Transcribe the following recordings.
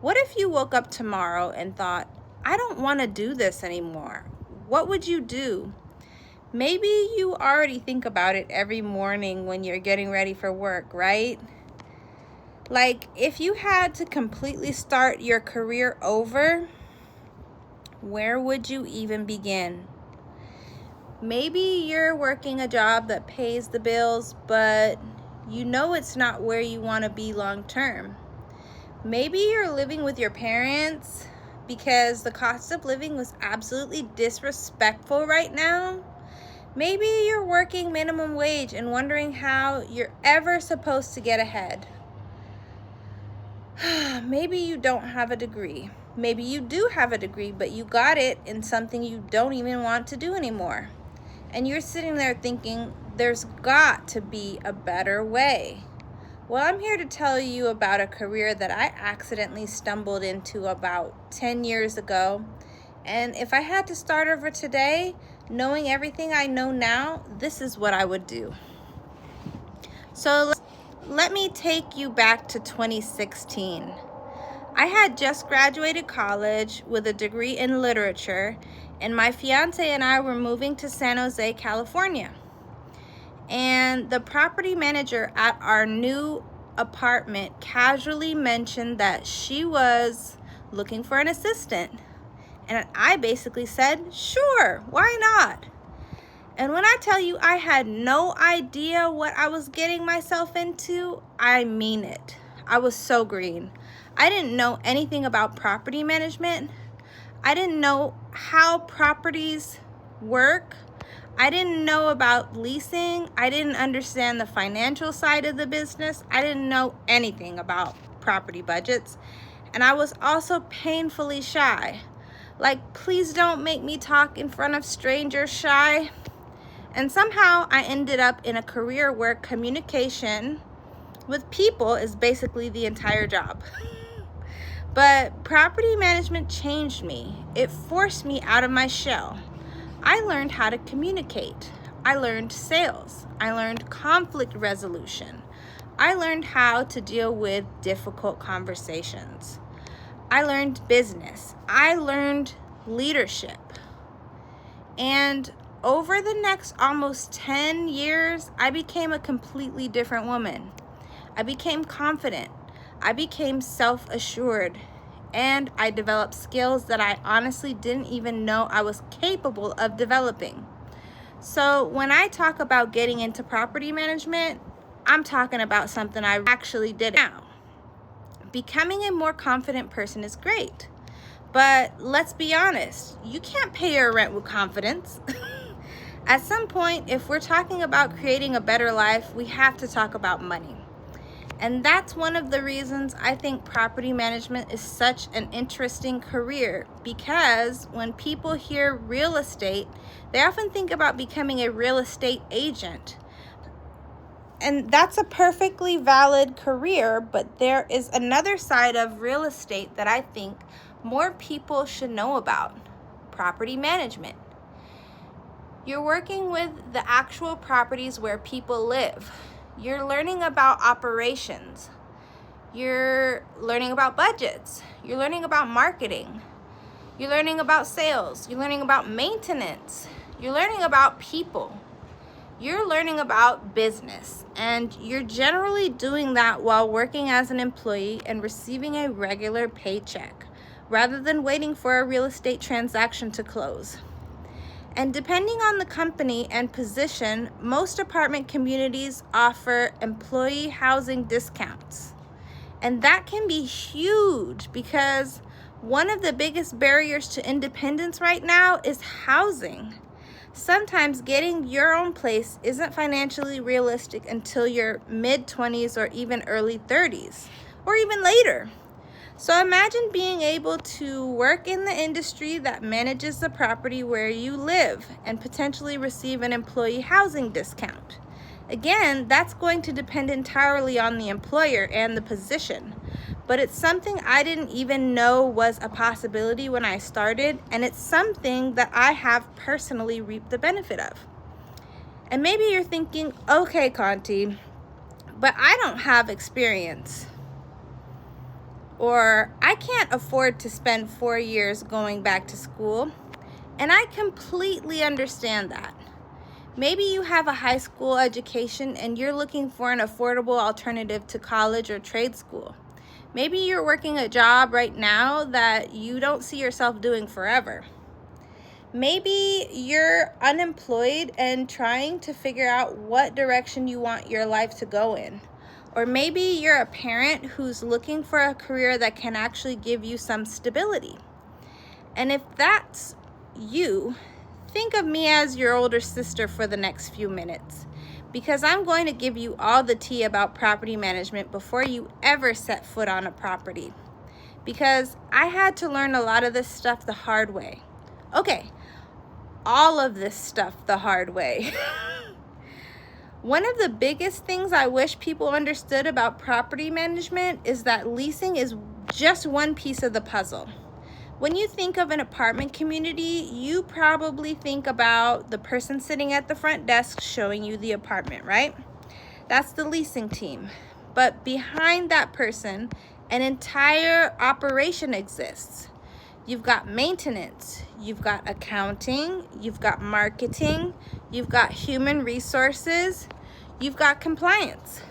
What if you woke up tomorrow and thought, I don't want to do this anymore? What would you do? Maybe you already think about it every morning when you're getting ready for work, right? Like, if you had to completely start your career over, where would you even begin? Maybe you're working a job that pays the bills, but you know it's not where you want to be long term. Maybe you're living with your parents because the cost of living was absolutely disrespectful right now. Maybe you're working minimum wage and wondering how you're ever supposed to get ahead. Maybe you don't have a degree. Maybe you do have a degree, but you got it in something you don't even want to do anymore. And you're sitting there thinking, there's got to be a better way. Well, I'm here to tell you about a career that I accidentally stumbled into about 10 years ago. And if I had to start over today, knowing everything I know now, this is what I would do. So let me take you back to 2016. I had just graduated college with a degree in literature, and my fiance and I were moving to San Jose, California. And the property manager at our new apartment casually mentioned that she was looking for an assistant. And I basically said, sure, why not? And when I tell you I had no idea what I was getting myself into, I mean it. I was so green. I didn't know anything about property management. I didn't know how properties work. I didn't know about leasing. I didn't understand the financial side of the business. I didn't know anything about property budgets. And I was also painfully shy. Like, please don't make me talk in front of strangers shy. And somehow I ended up in a career where communication with people is basically the entire job. But property management changed me. It forced me out of my shell. I learned how to communicate. I learned sales. I learned conflict resolution. I learned how to deal with difficult conversations. I learned business. I learned leadership. And over the next almost 10 years, I became a completely different woman. I became confident. I became self-assured. And I developed skills that I honestly didn't even know I was capable of developing. So when I talk about getting into property management, I'm talking about something I actually did now. Becoming a more confident person is great. But let's be honest, you can't pay your rent with confidence. At some point, if we're talking about creating a better life, we have to talk about money. And that's one of the reasons I think property management is such an interesting career, because when people hear real estate, they often think about becoming a real estate agent. And that's a perfectly valid career, but there is another side of real estate that I think more people should know about: property management. You're working with the actual properties where people live. You're learning about operations. You're learning about budgets. You're learning about marketing. You're learning about sales. You're learning about maintenance. You're learning about people. You're learning about business. And you're generally doing that while working as an employee and receiving a regular paycheck, rather than waiting for a real estate transaction to close. And depending on the company and position, most apartment communities offer employee housing discounts. And that can be huge, because one of the biggest barriers to independence right now is housing. Sometimes getting your own place isn't financially realistic until your mid-20s or even early 30s, or even later. So imagine being able to work in the industry that manages the property where you live and potentially receive an employee housing discount. Again, that's going to depend entirely on the employer and the position, but it's something I didn't even know was a possibility when I started, and it's something that I have personally reaped the benefit of. And maybe you're thinking, okay, Conti, but I don't have experience. Or I can't afford to spend 4 years going back to school. And I completely understand that. Maybe you have a high school education and you're looking for an affordable alternative to college or trade school. Maybe you're working a job right now that you don't see yourself doing forever. Maybe you're unemployed and trying to figure out what direction you want your life to go in. Or maybe you're a parent who's looking for a career that can actually give you some stability. And if that's you, think of me as your older sister for the next few minutes, because I'm going to give you all the tea about property management before you ever set foot on a property. Because I had to learn a lot of this stuff the hard way. Okay, all of this stuff the hard way. One of the biggest things I wish people understood about property management is that leasing is just one piece of the puzzle. When you think of an apartment community, you probably think about the person sitting at the front desk showing you the apartment, right? That's the leasing team. But behind that person, an entire operation exists. You've got maintenance, you've got accounting, you've got marketing, you've got human resources, you've got compliance.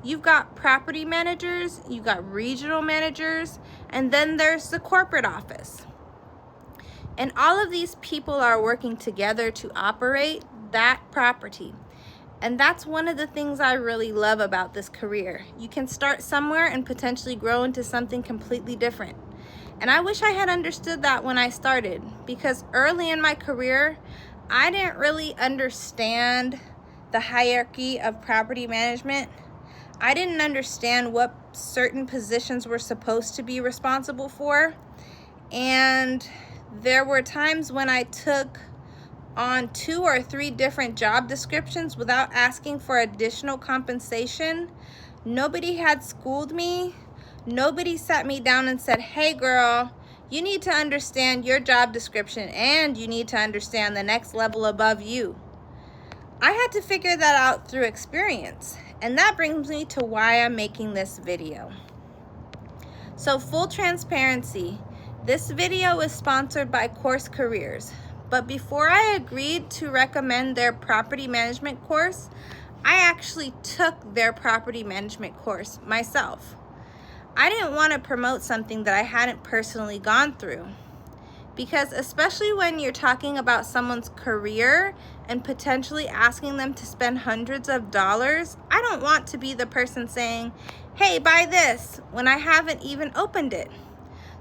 You've got property managers, you've got regional managers, and then there's the corporate office. And all of these people are working together to operate that property. And that's one of the things I really love about this career. You can start somewhere and potentially grow into something completely different. And I wish I had understood that when I started, because early in my career, I didn't really understand the hierarchy of property management. I didn't understand what certain positions were supposed to be responsible for. And there were times when I took on 2 or 3 different job descriptions without asking for additional compensation. Nobody had schooled me. Nobody sat me down and said, hey girl, you need to understand your job description and you need to understand the next level above you. I had to figure that out through experience. And that brings me to why I'm making this video. So full transparency, this video is sponsored by CourseCareers. But before I agreed to recommend their property management course, I actually took their property management course myself. I didn't want to promote something that I hadn't personally gone through. Because especially when you're talking about someone's career and potentially asking them to spend hundreds of dollars, I don't want to be the person saying, hey, buy this, when I haven't even opened it.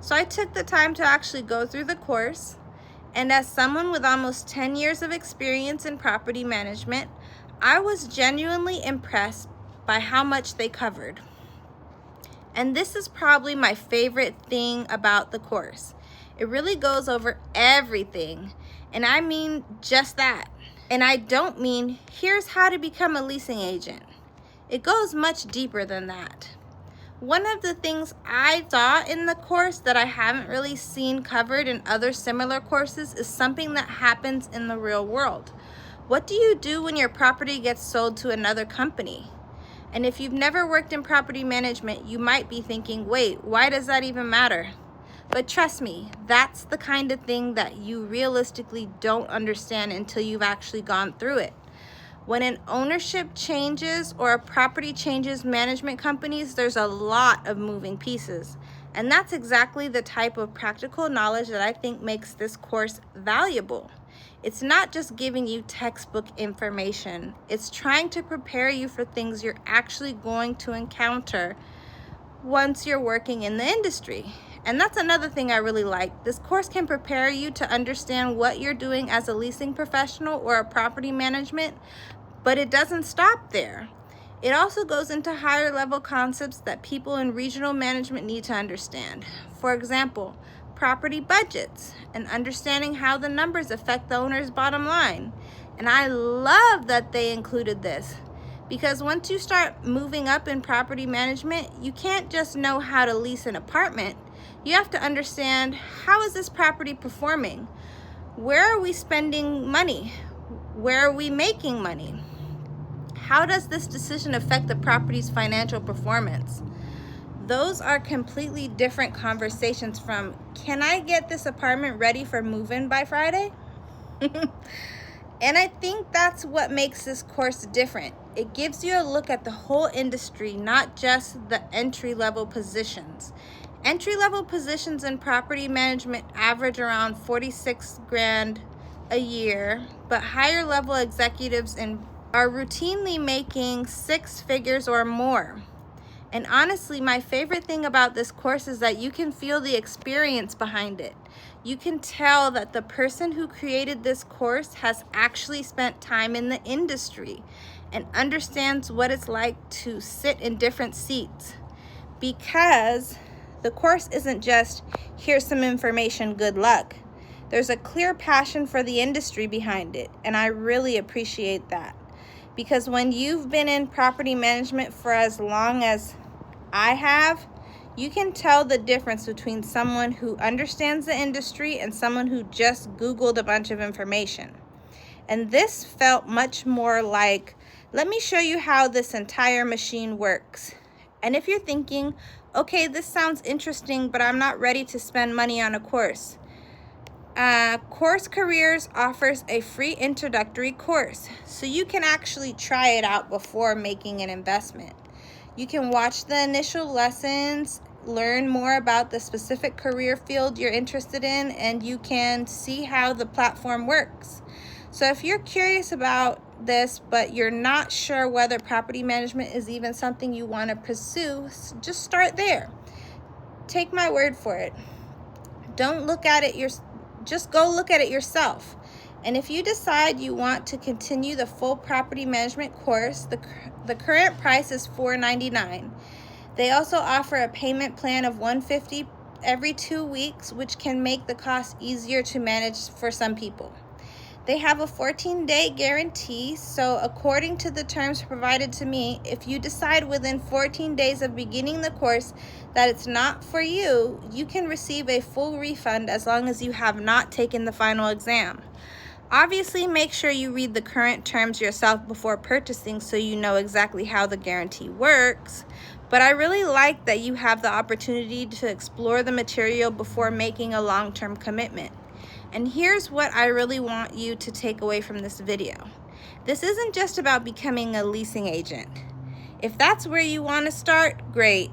So I took the time to actually go through the course. And as someone with almost 10 years of experience in property management, I was genuinely impressed by how much they covered. And this is probably my favorite thing about the course. It really goes over everything. And I mean just that. And I don't mean, here's how to become a leasing agent. It goes much deeper than that. One of the things I saw in the course that I haven't really seen covered in other similar courses is something that happens in the real world. What do you do when your property gets sold to another company? And if you've never worked in property management, you might be thinking, wait, why does that even matter? But trust me, that's the kind of thing that you realistically don't understand until you've actually gone through it. When an ownership changes or a property changes management companies, there's a lot of moving pieces. And that's exactly the type of practical knowledge that I think makes this course valuable. It's not just giving you textbook information. It's trying to prepare you for things you're actually going to encounter once you're working in the industry. And that's another thing I really like. This course can prepare you to understand what you're doing as a leasing professional or a property management, but it doesn't stop there. It also goes into higher level concepts that people in regional management need to understand. For example, property budgets and understanding how the numbers affect the owner's bottom line. And I love that they included this, because once you start moving up in property management, you can't just know how to lease an apartment. You have to understand, how is this property performing? Where are we spending money? Where are we making money? How does this decision affect the property's financial performance? Those are completely different conversations from, can I get this apartment ready for move-in by Friday? And I think that's what makes this course different. It gives you a look at the whole industry, not just the entry-level positions. Entry-level positions in property management average around 46 grand a year, but higher level executives are routinely making 6 figures or more. And honestly, my favorite thing about this course is that you can feel the experience behind it. You can tell that the person who created this course has actually spent time in the industry and understands what it's like to sit in different seats. Because the course isn't just, here's some information, good luck. There's a clear passion for the industry behind it, and I really appreciate that. Because when you've been in property management for as long as I have, you can tell the difference between someone who understands the industry and someone who just Googled a bunch of information. And this felt much more like, let me show you how this entire machine works. And if you're thinking, okay, this sounds interesting, but I'm not ready to spend money on a course, CourseCareers offers a free introductory course, so you can actually try it out before making an investment. You can watch the initial lessons, learn more about the specific career field you're interested in, and you can see how the platform works. So if you're curious about this, but you're not sure whether property management is even something you want to pursue, just start there. Take my word for it. Don't look at it just go look at it yourself. And if you decide you want to continue the full property management course, the current price is $499. They also offer a payment plan of $150 every 2 weeks, which can make the cost easier to manage for some people. They have a 14-day guarantee, so according to the terms provided to me, if you decide within 14 days of beginning the course that it's not for you, you can receive a full refund as long as you have not taken the final exam. Obviously, make sure you read the current terms yourself before purchasing so you know exactly how the guarantee works. But I really like that you have the opportunity to explore the material before making a long-term commitment. And here's what I really want you to take away from this video. This isn't just about becoming a leasing agent. If that's where you want to start, great.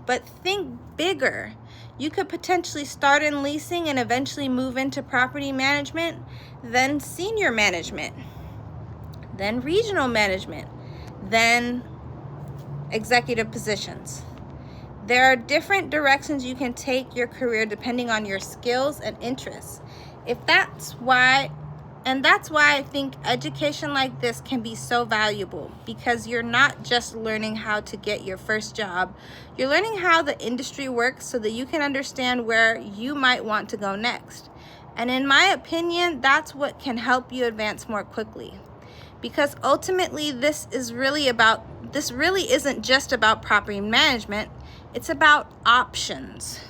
But think bigger. You could potentially start in leasing and eventually move into property management, then senior management, then regional management, then executive positions. There are different directions you can take your career depending on your skills and interests. That's why I think education like this can be so valuable, because you're not just learning how to get your first job, you're learning how the industry works so that you can understand where you might want to go next. And in my opinion, that's what can help you advance more quickly. Because ultimately, this really isn't just about property management, it's about options.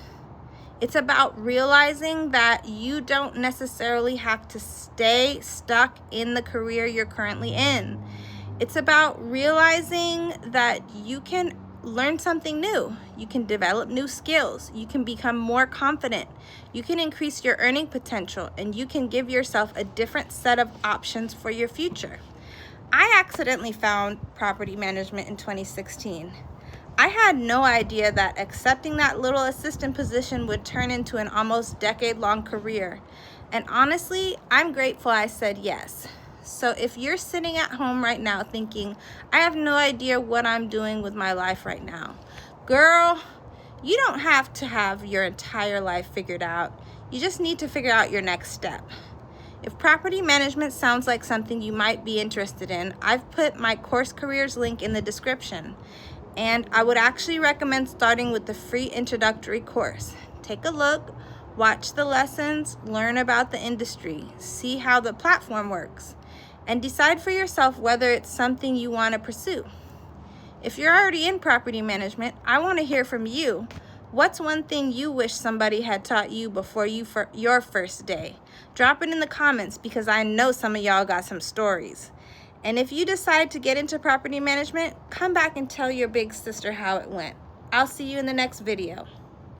It's about realizing that you don't necessarily have to stay stuck in the career you're currently in. It's about realizing that you can learn something new. You can develop new skills. You can become more confident. You can increase your earning potential, and you can give yourself a different set of options for your future. I accidentally found property management in 2016. I had no idea that accepting that little assistant position would turn into an almost decade-long career. And honestly, I'm grateful I said yes. So if you're sitting at home right now thinking, I have no idea what I'm doing with my life right now, girl, you don't have to have your entire life figured out. You just need to figure out your next step. If property management sounds like something you might be interested in, I've put my CourseCareers link in the description. And I would actually recommend starting with the free introductory course. Take a look, watch the lessons, learn about the industry, see how the platform works, and decide for yourself whether it's something you want to pursue. If you're already in property management, I want to hear from you. What's one thing you wish somebody had taught you before your first day? Drop it in the comments, because I know some of y'all got some stories. And if you decide to get into property management, come back and tell your big sister how it went. I'll see you in the next video.